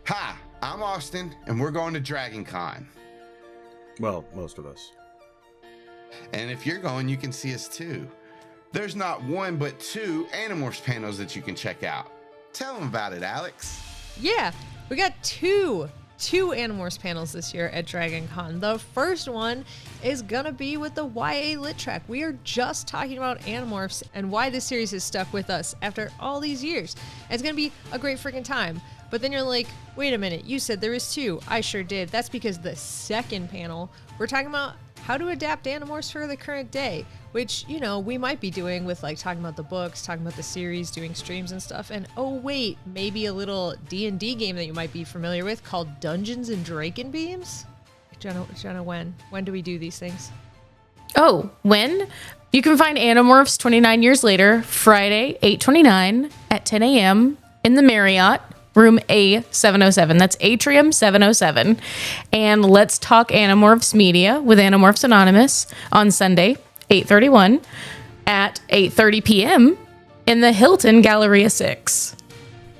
Hi, I'm Austin, and we're going to Dragon Con. Well, most of us. And if you're going, you can see us too. There's not one, but two Animorphs panels that you can check out. Tell them about it, Alex. Yeah, we got two Animorphs panels this year at Dragon Con. The first one is gonna be with the YA Lit track. We are just talking about Animorphs and why this series has stuck with us after all these years. And it's gonna be a great freaking time. But then you're like, wait a minute, you said there was two. I sure did. That's because the second panel, we're talking about how to adapt Animorphs for the current day, which, you know, we might be doing with like talking about the books, talking about the series, doing streams and stuff. And oh wait, maybe a little D&D game that you might be familiar with called Dungeons and Dracon Beams. Jenna, when do we do these things? Oh, when? You can find Animorphs 29 years later, Friday, 8/29 at 10 a.m. in the Marriott, room A707. That's Atrium 707. And Let's Talk Animorphs Media with Animorphs Anonymous on Sunday, 8/31 at 8:30 p.m. in the Hilton Galleria 6.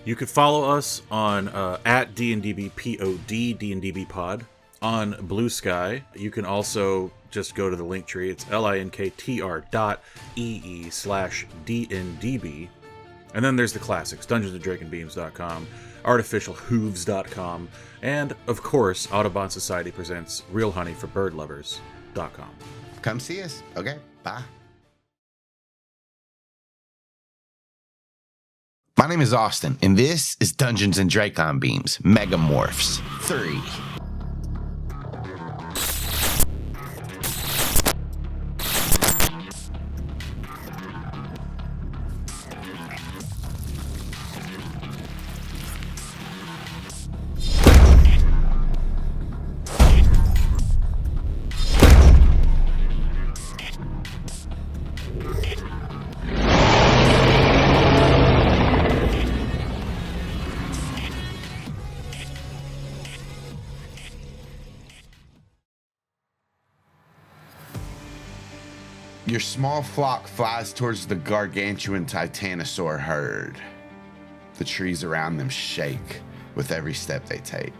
You could follow us on at DnDB POD, DnDB Pod, on Blue Sky. You can also just go to the link tree. It's linktr.ee/DnDB. And then there's the classics, DungeonsandDraconBeams.com, ArtificialHooves.com, and, of course, Audubon Society presents RealHoneyForBirdLovers.com. Come see us. Okay, bye. My name is Austin, and this is Dungeons and Dracon Beams, MegaMorphs 3. Your small flock flies towards the gargantuan Titanosaur herd. The trees around them shake with every step they take.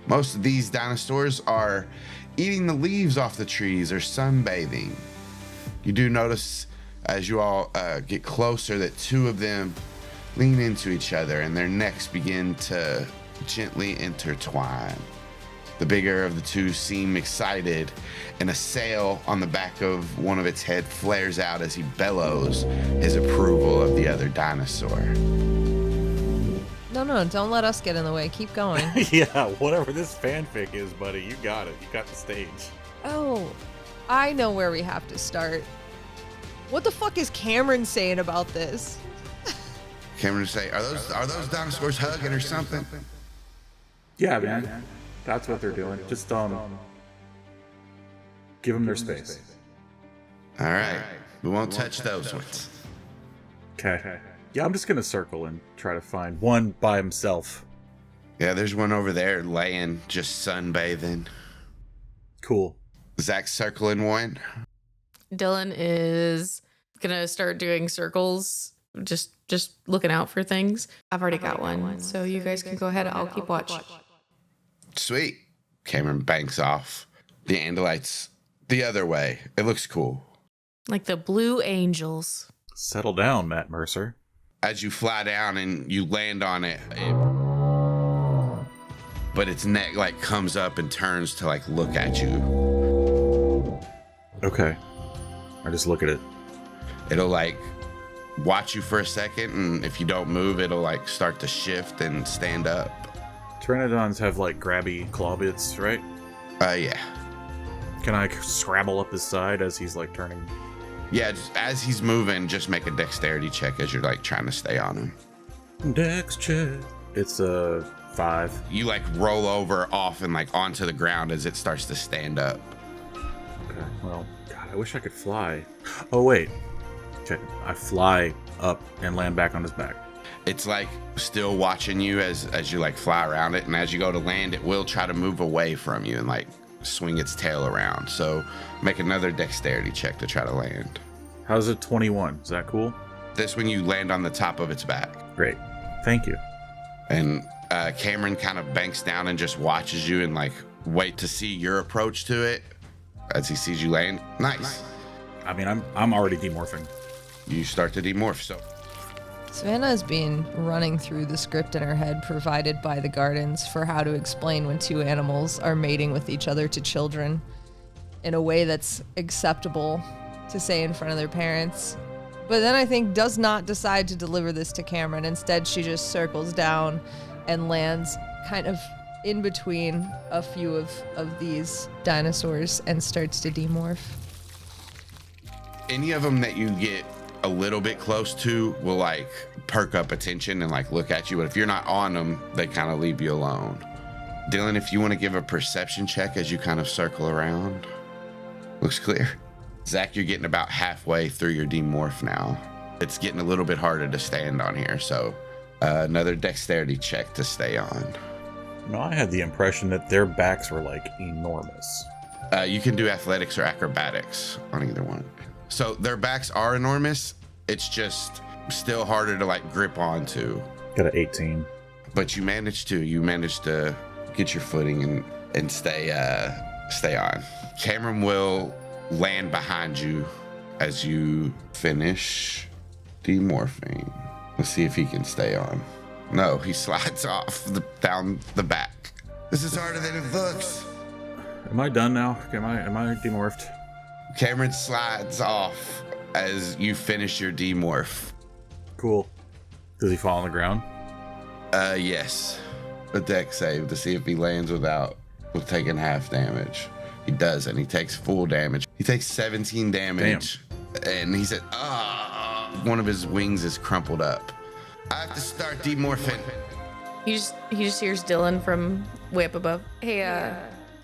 Most of these dinosaurs are eating the leaves off the trees or sunbathing. You do notice as you all get closer that two of them lean into each other and their necks begin to gently intertwine. The bigger of the two seem excited, and a sail on the back of one of its head flares out as he bellows his approval of the other dinosaur. No, don't let us get in the way. Keep going. Yeah, whatever this fanfic is, buddy, you got it. You got the stage. Oh, I know where we have to start. What the fuck is Kamren saying about this? Kamren say, are those dinosaurs hugging or something? Yeah, man. That's what they're doing. Just give them their space. All right, we won't touch those ones. Okay. Yeah, I'm just gonna circle and try to find one by himself. Yeah, there's one over there laying, just sunbathing. Cool. Zach's circling one. Dylan is gonna start doing circles, just looking out for things. I've already got one, so you guys can go ahead. I'll keep watch. Sweet. Kamren banks off. The Andalites the other way. It looks cool. Like the Blue Angels. Settle down, Matt Mercer. As you fly down and you land on it, but its neck like comes up and turns to like look at you. Okay. I just look at it. It'll like watch you for a second, and if you don't move, it'll like start to shift and stand up. Pteranodons have like grabby claw bits, right? Yeah. Can I scrabble up his side as he's like turning? Yeah, just as he's moving, just make a dexterity check as you're like trying to stay on him. Dex check. It's a 5. You like roll over off and like onto the ground as it starts to stand up. Okay, well, God, I wish I could fly. Oh, wait. Okay, I fly up and land back on his back. It's like still watching you as you like fly around it, and as you go to land, it will try to move away from you and like swing its tail around. So make another dexterity check to try to land. How's it 21? Is that cool? This one you land on the top of its back. Great. Thank you. And Kamren kind of banks down and just watches you and like wait to see your approach to it as he sees you land. Nice. I mean, I'm already demorphing. You start to demorph, so. Savannah has been running through the script in her head provided by the gardens for how to explain when two animals are mating with each other to children in a way that's acceptable to say in front of their parents. But then I think does not decide to deliver this to Kamren. Instead, she just circles down and lands kind of in between a few of these dinosaurs and starts to demorph. Any of them that you get a little bit close to will like perk up attention and like look at you, but if you're not on them, they kind of leave you alone. Dylan, if you want to give a perception check as you kind of circle around. Looks clear. Zach, you're getting about halfway through your demorph now. It's getting a little bit harder to stand on here, so another dexterity check to stay on. No, I had the impression that their backs were like enormous. You can do athletics or acrobatics on either one. So their backs are enormous. It's just still harder to like grip onto. Got an 18. But you managed to get your footing and stay on. Kamren will land behind you as you finish demorphing. Let's see if he can stay on. No, he slides off down the back. This is harder than it looks. Am I done now? Am I demorphed? Kamren slides off as you finish your demorph. Cool. Does he fall on the ground? Yes. A dex save to see if he lands with taking half damage. He does, and he takes full damage. He takes 17 damage. Damn. And he said, one of his wings is crumpled up. I have to start demorphing. He just hears Dylan from way up above. Hey,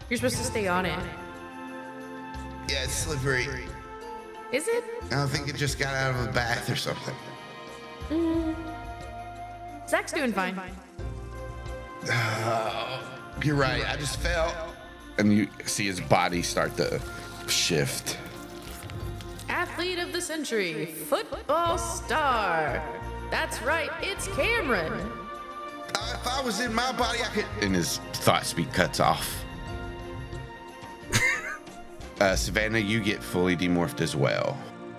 you're supposed to stay on it. Yeah, it's slippery. Is it? I don't think it just got out of a bath or something. Zach's doing fine. You're right, I just fell. And you see his body start to shift. Athlete of the century, football star. That's right, it's Kamren. If I was in my body, I could. And his thought speed cuts off. Savannah, you get fully demorphed as well.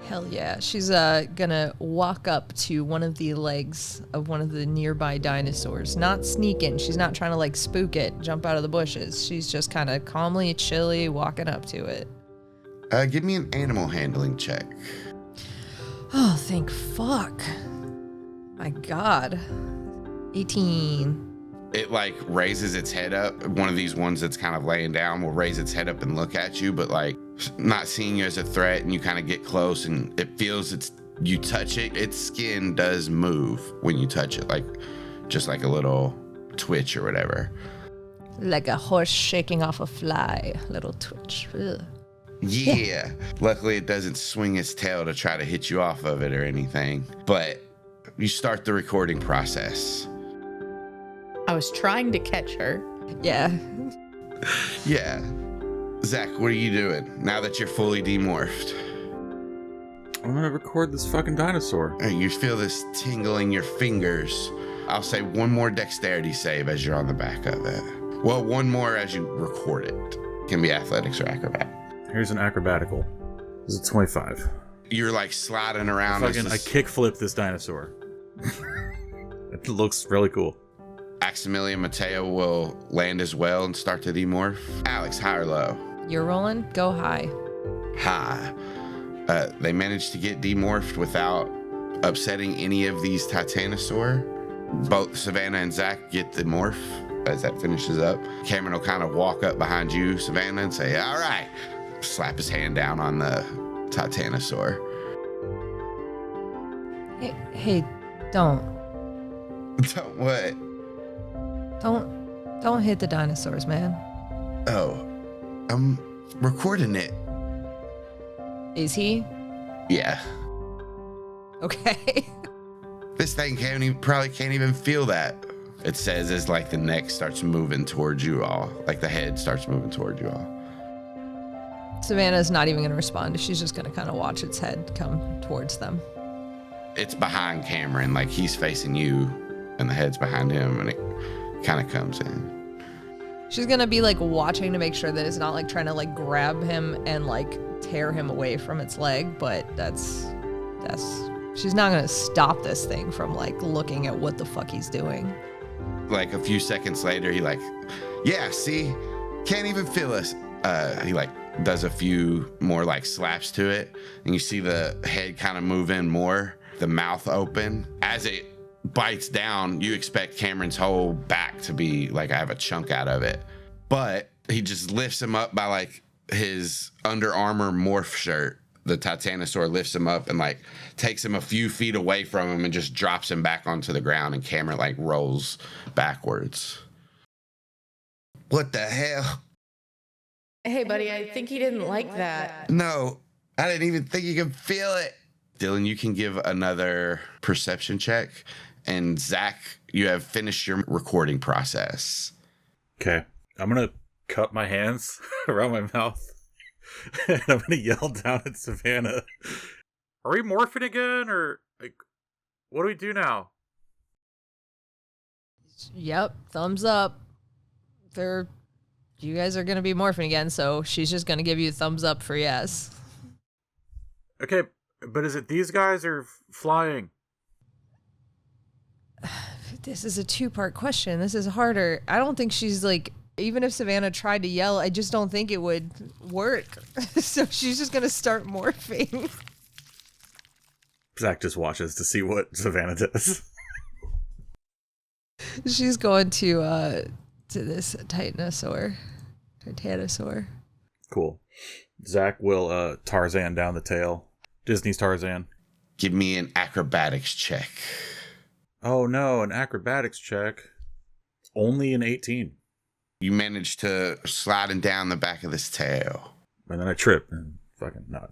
Hell yeah. She's gonna walk up to one of the legs of one of the nearby dinosaurs. Not sneaking. She's not trying to like spook it, jump out of the bushes. She's just kind of calmly, chilly walking up to it. Give me an animal handling check. Oh, thank fuck. My God. 18. It like raises its head up. One of these ones that's kind of laying down will raise its head up and look at you, but like not seeing you as a threat, and you kind of get close and it feels you touch it. Its skin does move when you touch it, like just like a little twitch or whatever. Like a horse shaking off a fly. Little twitch. Ugh. Yeah. Luckily it doesn't swing its tail to try to hit you off of it or anything, but you start the recording process. I was trying to catch her. Yeah. Yeah. Zach, what are you doing now that you're fully demorphed? I'm gonna record this fucking dinosaur. You feel this tingle in your fingers. I'll say one more dexterity save as you're on the back of it. Well, one more as you record it. It can be athletics or acrobat. Here's an acrobatical. This is a 25. You're like sliding around. I kickflip this dinosaur. It looks really cool. Aximili and Mateo will land as well and start to demorph. Alex, high or low? You're rolling? Go high. High. They managed to get demorphed without upsetting any of these Titanosaur. Both Savannah and Zach get the morph as that finishes up. Kamren will kind of walk up behind you, Savannah, and say, all right. Slap his hand down on the Titanosaur. Hey, don't. Don't what? Don't hit the dinosaurs, man. Oh, I'm recording it. Is he? Yeah. Okay. This thing probably can't even feel that. It says as like the neck starts moving towards you all, like the head starts moving towards you all. Savannah's not even going to respond. She's just going to kind of watch its head come towards them. It's behind Kamren, like he's facing you and the head's behind him, and it kind of comes in. She's gonna be like watching to make sure that it's not like trying to like grab him and like tear him away from its leg, but that's she's not gonna stop this thing from like looking at what the fuck he's doing. Like a few seconds later, he like, yeah, see, can't even feel us. He like does a few more like slaps to it, and you see the head kind of move in more, the mouth open. As it bites down, you expect Kamren's whole back to be like, I have a chunk out of it. But he just lifts him up by like his Under Armour morph shirt. The Titanosaur lifts him up and like takes him a few feet away from him and just drops him back onto the ground, and Kamren like rolls backwards. What the hell? Hey, buddy, I think he didn't like that. No, I didn't even think you could feel it. Dylan, you can give another perception check. And Zach, you have finished your recording process. Okay. I'm going to cup my hands around my mouth. And I'm going to yell down at Savannah. Are we morphing again? Or like, what do we do now? Yep, thumbs up. You guys are gonna be morphing again, so she's just gonna give you a thumbs up for yes. Okay, but is it these guys or flying? This is a two-part question. This is harder. I don't think she's like, even if Savannah tried to yell, I just don't think it would work. So she's just gonna start morphing. Zach just watches to see what Savannah does. She's going to this Titanosaur. Cool. Zach will Tarzan down the tail. Disney's Tarzan. Give me an acrobatics check. Oh no, an acrobatics check. Only an 18. You managed to slide him down the back of this tail. And then I trip and fucking no.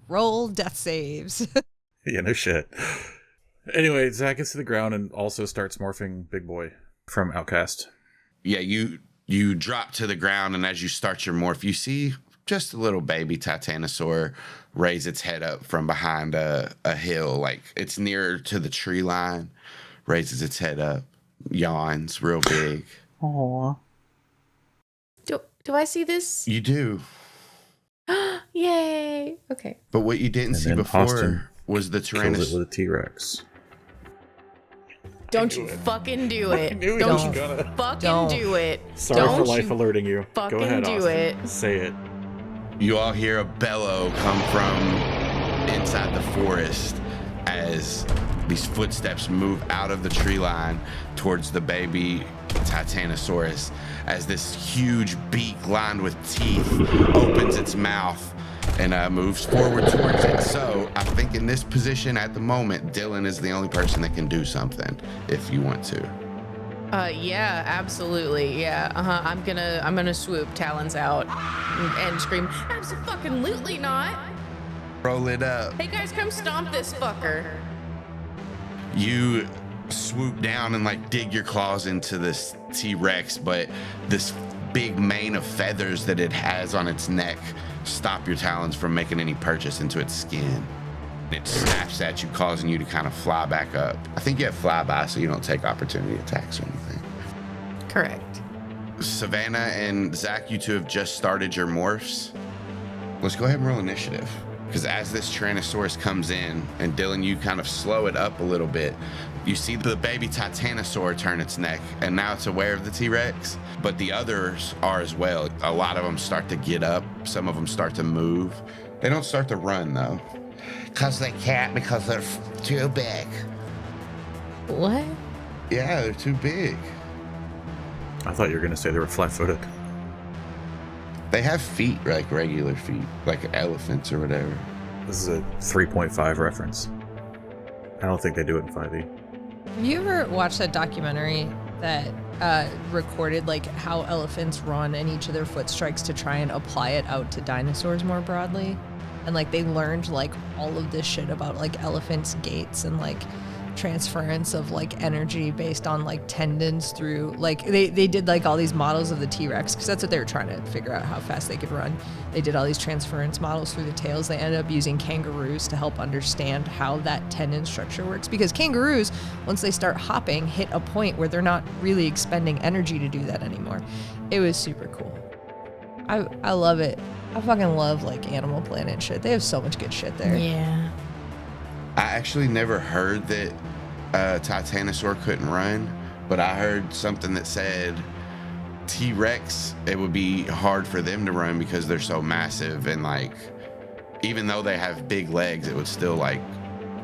Roll death saves. Yeah, no shit. Anyway, Zach gets to the ground and also starts morphing Big Boy from Outcast. Yeah, you drop to the ground, and as you start your morph, you see just a little baby Titanosaur raise its head up from behind a hill, like it's nearer to the tree line, raises its head up, yawns real big. Aww. Do I see this? You do. Yay. Okay. But what you didn't see before Austin was the kills Tyrannosaurus. it with a T-Rex. Don't you fucking do it. knew he Don't was you gonna. fucking do it. Sorry Don't for life you alerting you. fucking Go ahead, do Austin. it. Say it. You all hear a bellow come from inside the forest as these footsteps move out of the tree line towards the baby Titanosaurus, as this huge beak lined with teeth opens its mouth and moves forward towards it. So I think in this position at the moment, Dylan is the only person that can do something if you want to. Yeah, absolutely. Yeah. I'm gonna swoop, talons out, and scream, absolutely not. Roll it up. Hey guys, come stomp this fucker. You swoop down and like dig your claws into this T-Rex, but this big mane of feathers that it has on its neck stop your talons from making any purchase into its skin. It snaps at you, causing you to kind of fly back up. I think you have flyby, so you don't take opportunity attacks or anything. Correct. Savannah and Zach, you two have just started your morphs. Let's go ahead and roll initiative. Because as this Tyrannosaurus comes in, and Dylan, you kind of slow it up a little bit, you see the baby Titanosaur turn its neck, and now it's aware of the T-Rex, but the others are as well. A lot of them start to get up. Some of them start to move. They don't start to run, though. Because they can't, because they're too big. What? Yeah, they're too big. I thought you were going to say they were flat-footed. They have feet, like regular feet, like elephants or whatever. This is a 3.5 reference. I don't think they do it in 5e. Have you ever watched that documentary that recorded like how elephants run and each of their foot strikes to try and apply it out to dinosaurs more broadly? And like they learned like all of this shit about like elephants' gaits and like transference of like energy based on like tendons through like they did like all these models of the T-Rex because that's what they were trying to figure out how fast they could run. They did all these transference models through the tails. They ended up using kangaroos to help understand how that tendon structure works because kangaroos, once they start hopping, hit a point where they're not really expending energy to do that anymore. It was super cool. I love it. I fucking love like Animal Planet shit. They have so much good shit there. Yeah. I actually never heard that Titanosaur couldn't run, but I heard something that said T-Rex, it would be hard for them to run because they're so massive, and like even though they have big legs, it would still like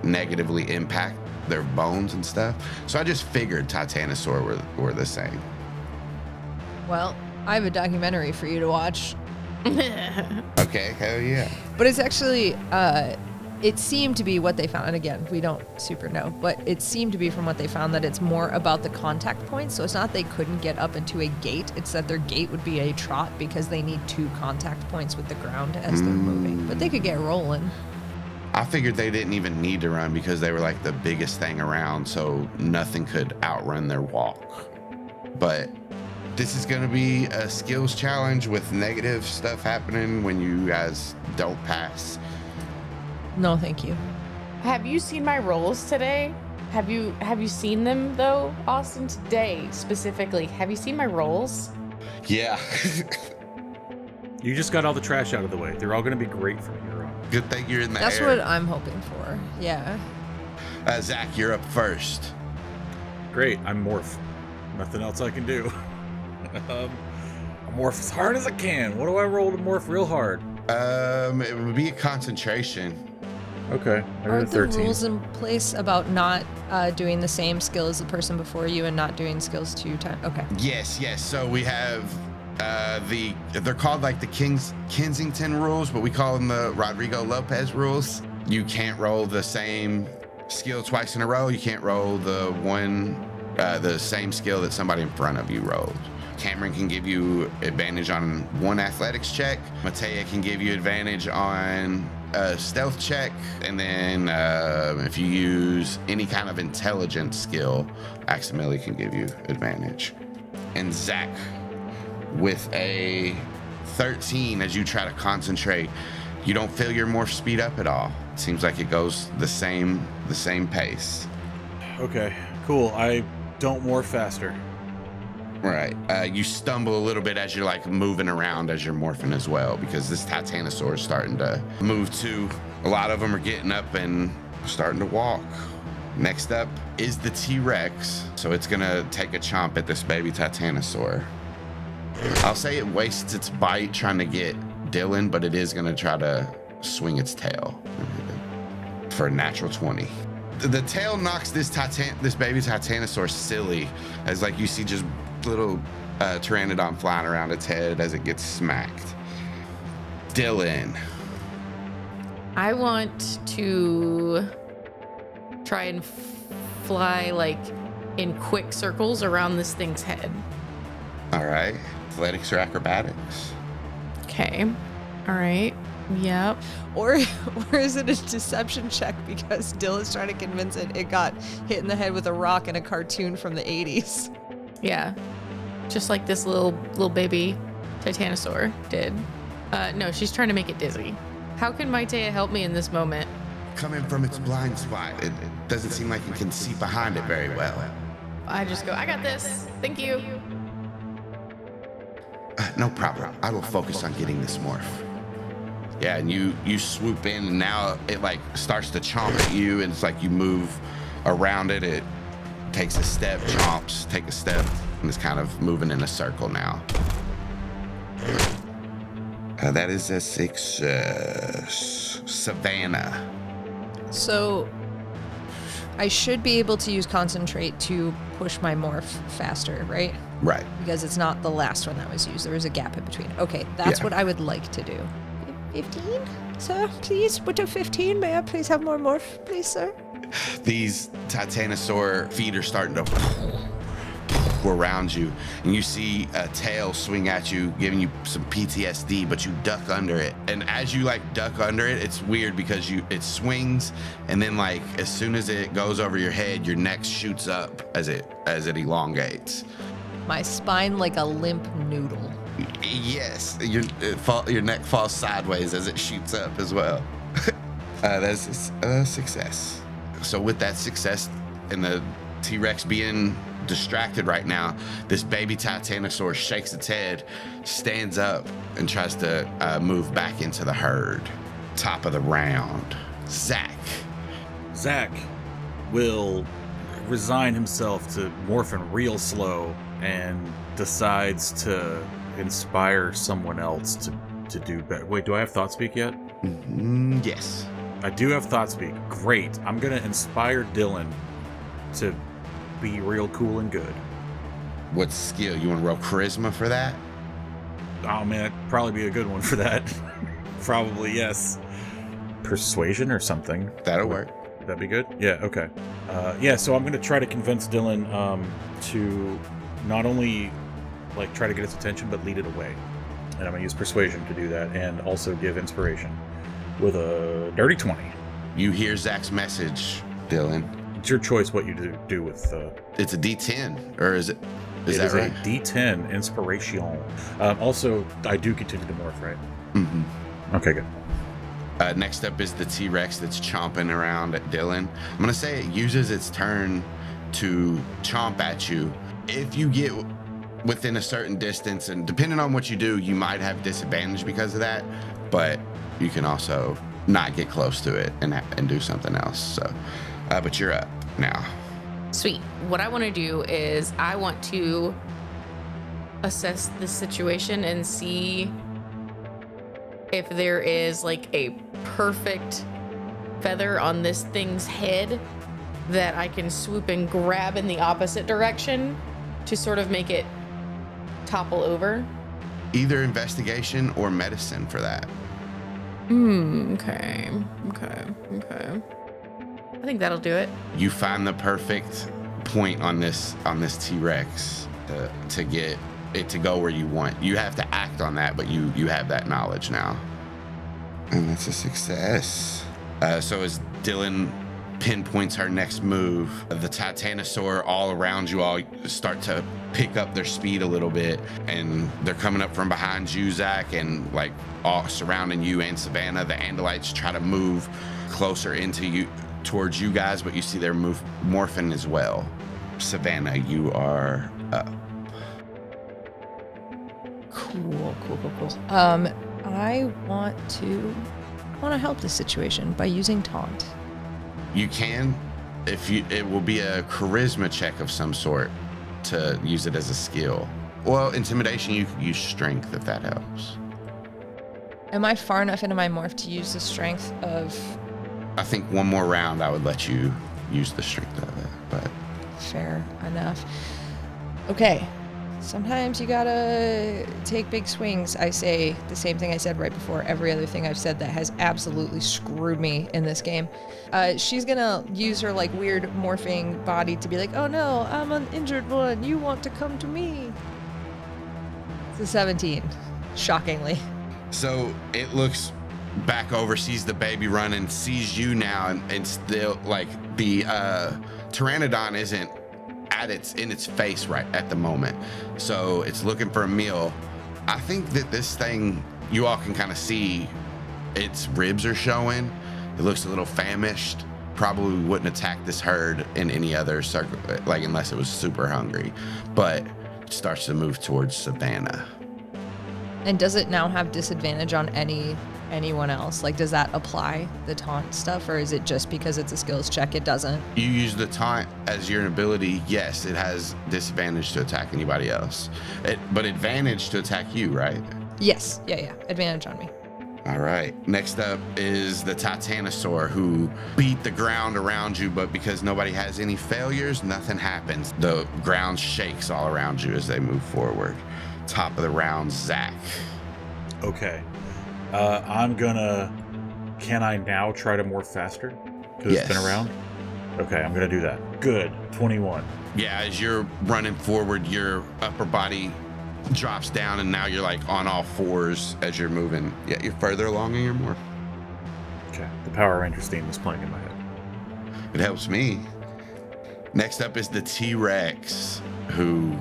negatively impact their bones and stuff. So I just figured Titanosaur were the same. Well, I have a documentary for you to watch. Okay, hell yeah. But it's actually, it seemed to be what they found. And again, we don't super know, but it seemed to be from what they found that it's more about the contact points. So it's not they couldn't get up into a gate. It's that their gate would be a trot because they need 2 contact points with the ground as they're moving. But they could get rolling. I figured they didn't even need to run because they were like the biggest thing around, so nothing could outrun their walk. But this is going to be a skills challenge with negative stuff happening when you guys don't pass. No, thank you. Have you seen my rolls today? Have you seen them though, Austin? Today specifically, have you seen my rolls? Yeah. You just got all the trash out of the way. They're all going to be great from here on. Good thing you're in the That's air. what I'm hoping for. Yeah. Zach, you're up first. Great, I'm morph. Nothing else I can do. I morph as hard as I can. What do I roll to morph real hard? It would be a concentration. Okay, I got a Aren't there 13. rules in place about not doing the same skill as the person before you and not doing skills 2 times? Okay. Yes. So we have they're called like the Kensington rules, but we call them the Rodrigo Lopez rules. You can't roll the same skill twice in a row. You can't roll the same skill that somebody in front of you rolled. Kamren can give you advantage on 1 athletics check. Matea can give you advantage on a stealth check. And then if you use any kind of intelligence skill, Aximili can give you advantage. And Zach, with a 13, as you try to concentrate, you don't feel your morph speed up at all. It seems like it goes the same pace. Okay, cool. I don't morph faster. Right. You stumble a little bit as you're like moving around as you're morphing as well, because this Titanosaur is starting to move too. A lot of them are getting up and starting to walk. Next up is the T-Rex. So it's gonna take a chomp at this baby Titanosaur. I'll say it wastes its bite trying to get Dylan, but it is gonna try to swing its tail for a natural 20. The tail knocks this baby Titanosaur silly, as like you see just little pteranodon flying around its head as it gets smacked. Dylan. I want to try and fly like in quick circles around this thing's head. All right. Athletics or acrobatics? Okay. All right. Yep. Or is it a deception check because Dylan's trying to convince it got hit in the head with a rock in a cartoon from the 80s? Yeah. Just like this little baby Titanosaur did. No, she's trying to make it dizzy. How can Matea help me in this moment? Coming from its blind spot. It doesn't seem like it can see behind it very well. I just go, I got this. Thank you. No problem. I will focus on getting this morph. Yeah, and you swoop in, and now it like starts to chomp at you, and it's like you move around it. It takes a step, chomps, take a step, and it's kind of moving in a circle now. That is a success. Savannah. So I should be able to use concentrate to push my morph faster, right? Right. Because it's not the last one that was used. There was a gap in between. Okay, that's Yeah. what I would like to do. 15? Sir, please, with a 15, may I please have more morph, please, sir? These Titanosaur feet are starting to pour around you, and you see a tail swing at you, giving you some PTSD, but you duck under it. And as you like duck under it, it's weird because it swings, and then like as soon as it goes over your head, your neck shoots up as it elongates. My spine like a limp noodle. Yes, your neck falls sideways as it shoots up as well. That's a success. So with that success and the T-Rex being distracted right now, this baby Titanosaur shakes its head, stands up, and tries to move back into the herd. Top of the round, Zach. Zach will resign himself to morphing real slow and decides to inspire someone else to do better. Wait, do I have thought speak yet? Yes. I do have thought speak. Great. I'm going to inspire Dylan to be real cool and good. What skill? You want to roll charisma for that? Oh man, it'd probably be a good one for that. Probably, yes. Persuasion or something. That'll work. That'd be good? Yeah, okay. So I'm going to try to convince Dylan to not only like try to get his attention, but lead it away. And I'm going to use persuasion to do that, and also give inspiration with a dirty 20. You hear Zach's message, Dylan. It's your choice what you do with... It's a D10, or is it? Is that right? It is a D10 inspiration. Also, I do continue to morph, right? Mm-hmm. Okay, good. Next up is the T-Rex that's chomping around at Dylan. I'm going to say it uses its turn to chomp at you. If you get within a certain distance, and depending on what you do, you might have disadvantage because of that, but you can also not get close to it and do something else. So, but you're up now. Sweet. What I want to do is I want to assess the situation and see if there is like a perfect feather on this thing's head that I can swoop and grab in the opposite direction to sort of make it topple over. Either investigation or medicine for that. Okay. I think that'll do it. You find the perfect point on this T-Rex to get it to go where you want. You have to act on that, but you have that knowledge now. And that's a success. So as Dylan pinpoints her next move, the Titanosaur all around you all start to pick up their speed a little bit, and they're coming up from behind you, Zach, and like all surrounding you and Savannah. The Andalites try to move closer into you, towards you guys, but you see they're morphing as well. Savannah, you are up. Cool. I want to help this situation by using taunt. You can, it will be a charisma check of some sort to use it as a skill. Well, intimidation, you can use strength if that helps. Am I far enough into my morph to use the strength of... I think one more round I would let you use the strength of it, but... Fair enough. Okay. Sometimes you gotta take big swings. I say the same thing I said right before every other thing I've said that has absolutely screwed me in this game. She's gonna use her like weird morphing body to be like, oh no, I'm an injured one. You want to come to me. It's a 17, shockingly. So it looks back over, sees the baby running, sees you now, and still like the Pteranodon isn't in its face right at the moment, so it's looking for a meal. I think that this thing, you all can kind of see its ribs are showing. It looks a little famished. Probably wouldn't attack this herd in any other circle, like unless it was super hungry, but it starts to move towards Savannah. And does it now have disadvantage on anyone else? Like, does that apply, the taunt stuff, or is it just because it's a skills check, it doesn't? You use the taunt as your ability, yes, it has disadvantage to attack anybody else. But advantage to attack you, right? Yes, yeah, advantage on me. All right, next up is the Titanosaur, who beat the ground around you, but because nobody has any failures, nothing happens. The ground shakes all around you as they move forward. Top of the round, Zach. Okay. Can I now try to morph faster? Because Yes. It's been around? Okay, I'm gonna do that. Good. 21. Yeah, as you're running forward, your upper body drops down, and now you're like on all fours as you're moving. Yeah, you're further along in your morph. Okay. The Power Rangers theme is playing in my head. It helps me. Next up is the T-Rex, who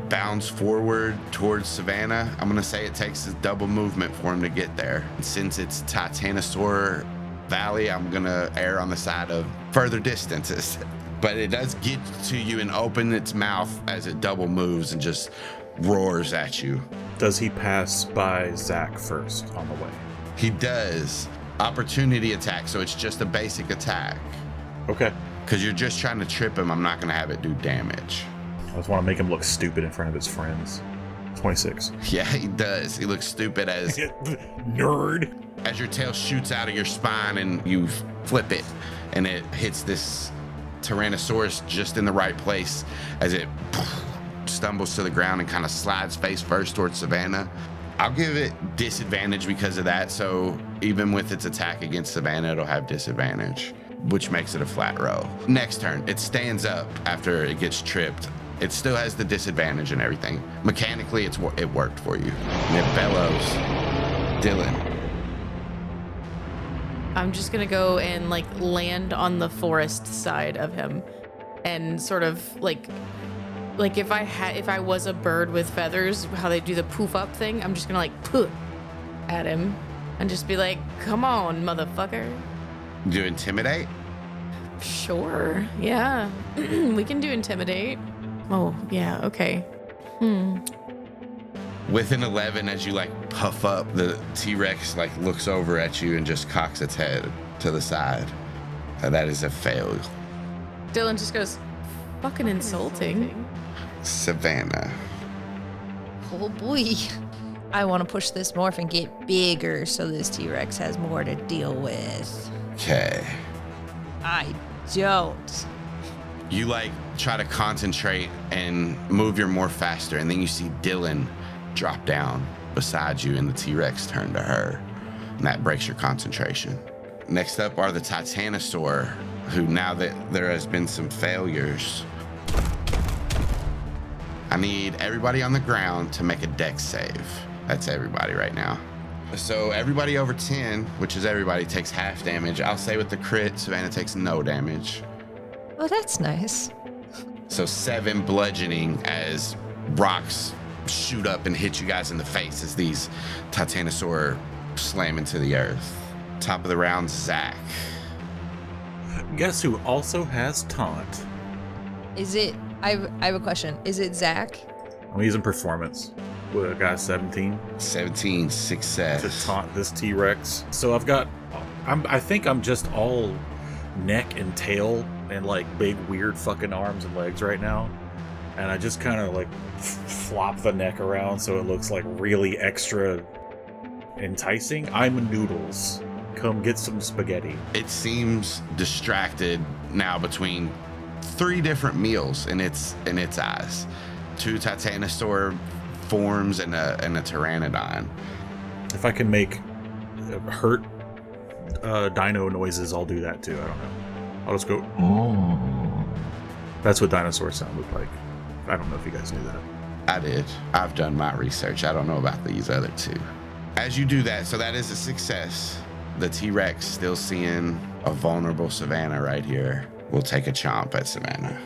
bounds forward towards Savannah. I'm gonna say it takes a double movement for him to get there. And since it's Titanosaur Valley, I'm gonna err on the side of further distances. But it does get to you and open its mouth as it double moves and just roars at you. Does he pass by Zach first on the way? He does. Opportunity attack, so it's just a basic attack. Okay. Because you're just trying to trip him, I'm not gonna have it do damage. I just want to make him look stupid in front of his friends. 26. Yeah, he does. He looks stupid as Nerd. As your tail shoots out of your spine and you flip it, and it hits this Tyrannosaurus just in the right place as it stumbles to the ground and kind of slides face first towards Savannah. I'll give it disadvantage because of that, so even with its attack against Savannah, it'll have disadvantage, which makes it a flat roll. Next turn, it stands up after it gets tripped. It still has the disadvantage and everything. Mechanically, it worked for you. And it bellows. Dylan. I'm just gonna go and like land on the forest side of him, and sort of like if I was a bird with feathers, how they do the poof up thing. I'm just gonna like poof at him and just be like, "Come on, motherfucker." Do intimidate? Sure. Yeah. We can do intimidate. Oh yeah. Okay. With an 11, as you like puff up, the T-Rex like looks over at you and just cocks its head to the side. That is a fail. Dylan just goes, "Fucking insulting." Savannah. Oh boy. I want to push this morph and get bigger so this T-Rex has more to deal with. Okay. I don't. You like try to concentrate and move your morph faster, and then you see Dylan drop down beside you, and the T-Rex turn to her, and that breaks your concentration. Next up are the Titanosaur, who, now that there has been some failures, I need everybody on the ground to make a dex save. That's everybody right now. So everybody over 10, which is everybody, takes half damage. I'll say with the crit, Savannah takes no damage. Oh, that's nice. So 7 bludgeoning as rocks shoot up and hit you guys in the face as these Titanosaur slam into the earth. Top of the round, Zach. Guess who also has taunt? Is it... I have a question. Is it Zach? I'm using performance. What, I got 17? 17, To success. taunt this T-Rex. So I think I'm just all neck and tail and like big weird fucking arms and legs right now. And I just kind of like flop the neck around so it looks like really extra enticing. I'm noodles. Come get some spaghetti. It seems distracted now between 3 different meals in its eyes. 2 Titanosaur forms and a Pteranodon. If I can make hurt dino noises, I'll do that too. I don't know. I'll just go. That's what dinosaurs sound look like. I don't know if you guys knew that. I did. I've done my research. I don't know about these other 2. As you do that, so that is a success. The T-Rex, still seeing a vulnerable Savannah right here, will take a chomp at Savannah.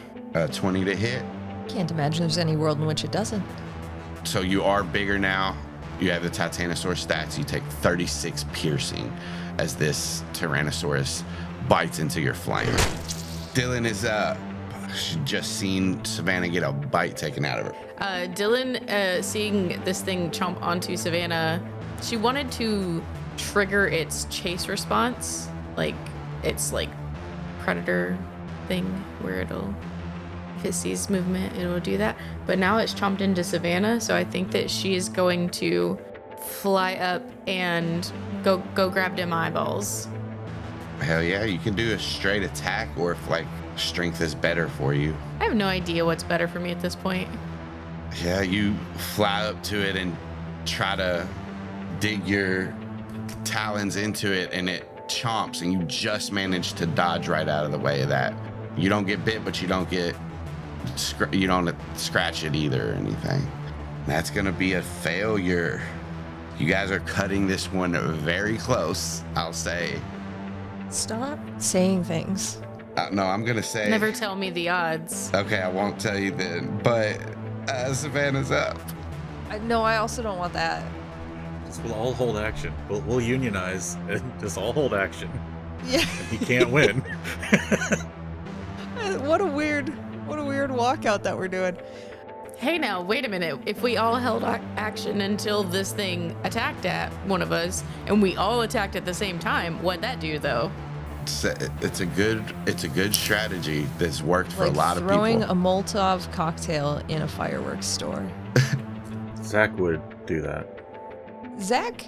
20 to hit. Can't imagine there's any world in which it doesn't. So you are bigger now. You have the Titanosaur stats. You take 36 piercing as this Tyrannosaurus bites into your flank. Dylan is up. She's just seen Savannah get a bite taken out of her. Dylan, seeing this thing chomp onto Savannah, she wanted to trigger its chase response, like its like predator thing where it'll, if it sees movement, it'll do that. But now it's chomped into Savannah, so I think that she is going to fly up and go grab them eyeballs. Hell yeah, you can do a straight attack, or if like strength is better for you. I have no idea what's better for me at this point. Yeah, you fly up to it and try to dig your talons into it, and it chomps, and you just manage to dodge right out of the way of that You don't get bit, but you don't scratch it either or anything. That's gonna be a failure. You guys are cutting this one very close, I'll say. Stop saying things. No, I'm gonna say. Never tell me the odds. Okay, I won't tell you then. But Savannah's up. No, I also don't want that. Just we'll all hold action. We'll unionize and just all hold action. Yeah. And he can't win. What a weird walkout that we're doing. Hey now, wait a minute. If we all held action until this thing attacked at one of us, and we all attacked at the same time, what'd that do though? It's a good strategy that's worked for a lot of people. Throwing a Molotov cocktail in a fireworks store. Zach would do that. Zach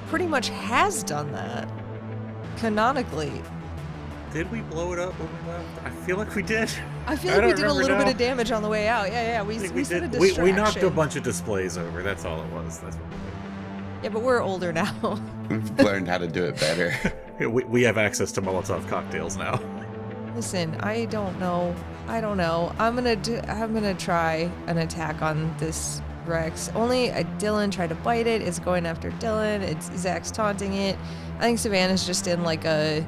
pretty much has done that. Canonically. Did we blow it up when we left? I feel like we did. I feel like we did a little bit of damage on the way out. Yeah. We set a distraction. We knocked a bunch of displays over. That's all it was. That's what we did. Yeah, but we're older now. We've learned how to do it better. We have access to Molotov cocktails now. Listen, I don't know. I'm gonna try an attack on this Rex. Only Dylan tried to bite it. It's going after Dylan. Zach's taunting it. I think Savannah's just in like a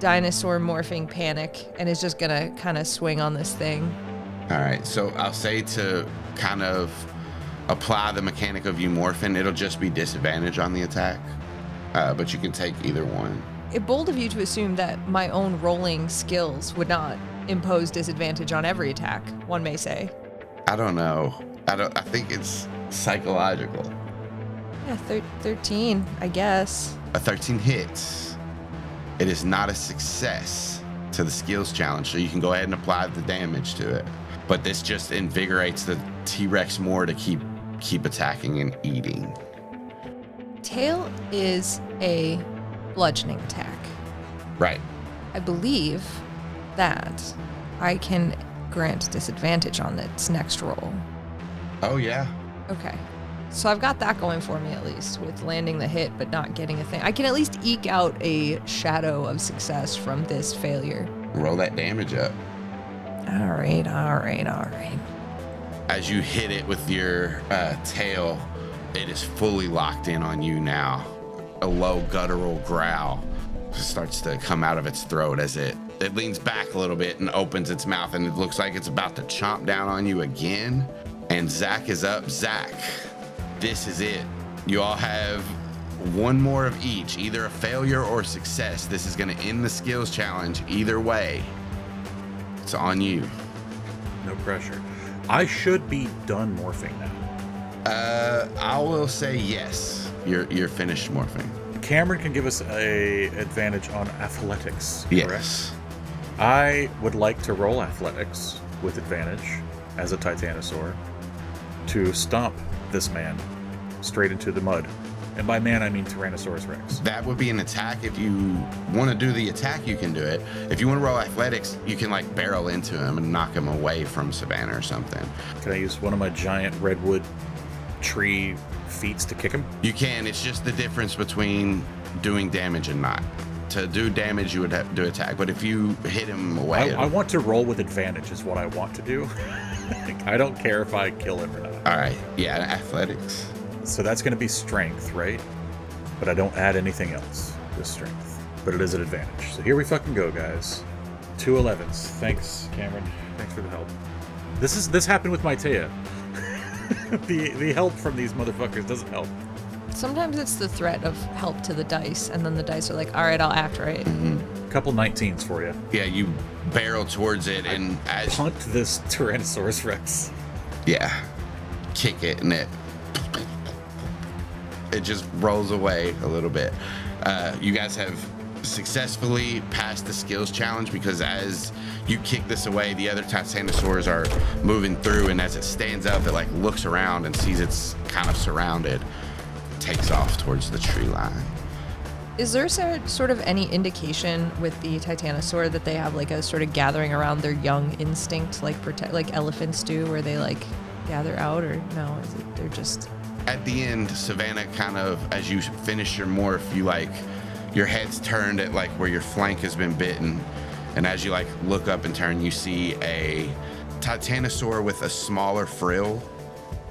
dinosaur morphing panic and is just gonna kind of swing on this thing. All right, so I'll say to kind of apply the mechanic of you morphing, it'll just be disadvantage on the attack, but you can take either one. It's bold of you to assume that my own rolling skills would not impose disadvantage on every attack, one may say. I don't know. I think it's psychological. Yeah, 13, I guess. A 13 hits. It is not a success to the skills challenge, so you can go ahead and apply the damage to it. But this just invigorates the T-Rex more to keep attacking and eating. Tail is a bludgeoning attack. Right. I believe that I can grant disadvantage on its next roll. Oh, yeah. Okay. So I've got that going for me at least, with landing the hit but not getting a thing. I can at least eke out a shadow of success from this failure. Roll that damage up. All right. As you hit it with your tail, it is fully locked in on you now. A low guttural growl starts to come out of its throat as it leans back a little bit and opens its mouth, and it looks like it's about to chomp down on you again. And Zach is up. Zach, this is it. You all have one more of each, either a failure or success. This is going to end the skills challenge either way. It's on you. No pressure. I should be done morphing now. I will say yes. You're finished morphing. Kamren can give us a advantage on athletics. Correct? Yes. I would like to roll athletics with advantage as a Titanosaur to stomp this man straight into the mud. And by man, I mean Tyrannosaurus Rex. That would be an attack. If you want to do the attack, you can do it. If you want to roll athletics, you can like barrel into him and knock him away from Savannah or something. Can I use one of my giant redwood tree feats to kick him? You can. It's just the difference between doing damage and not. To do damage, you would have to do attack. But if you hit him away... I want to roll with advantage is what I want to do. I don't care if I kill him or not. All right. Yeah, athletics. So that's going to be strength, right? But I don't add anything else with strength. But it is an advantage. So here we fucking go, guys. 2 11s. Thanks, Kamren. Thanks for the help. This happened with my Taya. The help from these motherfuckers doesn't help. Sometimes it's the threat of help to the dice, and then the dice are like, all right, I'll act right. Mm-hmm. Couple 19s for you. Yeah, you barrel towards it and as punt this Tyrannosaurus Rex. Yeah. Kick it and it just rolls away a little bit. You guys have successfully passed the skills challenge because as you kick this away, the other Titanosaurs are moving through, and as it stands up, it like looks around and sees it's kind of surrounded, takes off towards the tree line. Is there sort of any indication with the Titanosaur that they have like a sort of gathering around their young instinct, like like elephants do, where they like gather out, or no? Is it they're just... At the end, Savannah kind of, as you finish your morph, you like, your head's turned at like where your flank has been bitten. And as you like look up and turn, you see a Titanosaur with a smaller frill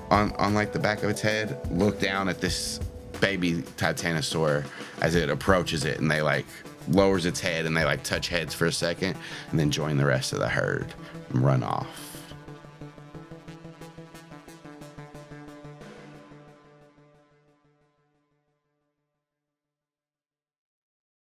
on like the back of its head look down at this baby Titanosaur as it approaches it, and they like lowers its head and they like touch heads for a second and then join the rest of the herd and run off.